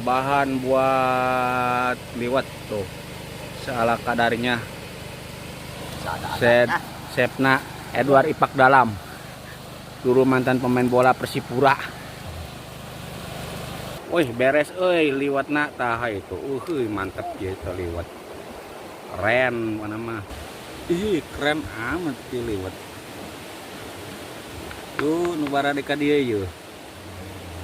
Bahan buat liwat tuh seala kadarnya. Sepna Edward Ipak Dalam, dulu mantan pemain bola Persipura. Wih beres, liwatna tah itu, mantep gitu liwat, keren mana mah, keren amat sih liwat. Tuh nubara deka dia yuk.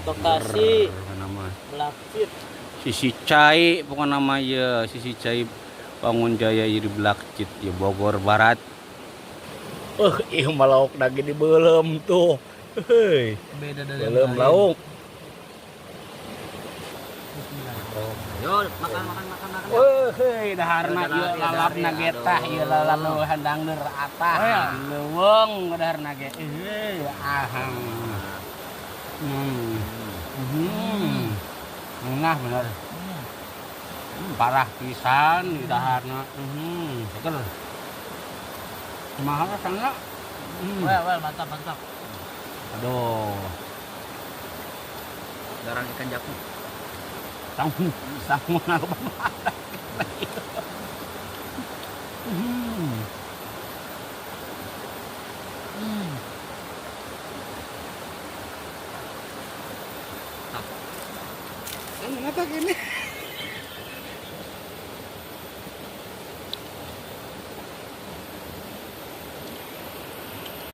Bekasi, nama Blakcit, Sisi Cai pokoknya nama ya Sisi Cai Bangun Jaya di Blakcit ya Bogor Barat. Malauk lagi di belum tuh. Hei, beda dari belum lauk. Yo, makan. Hei, daharna ieu lalapna ge tah ieu lalap nu handang eur atah. Leuweung daharna ge. Ahang. Nah bener. Parah pisan di daharna. Seger. Kumaha rasana? Well, mantap. Aduh. Garang ikan jaku. Sangmun aku banget. Kan ngata gini.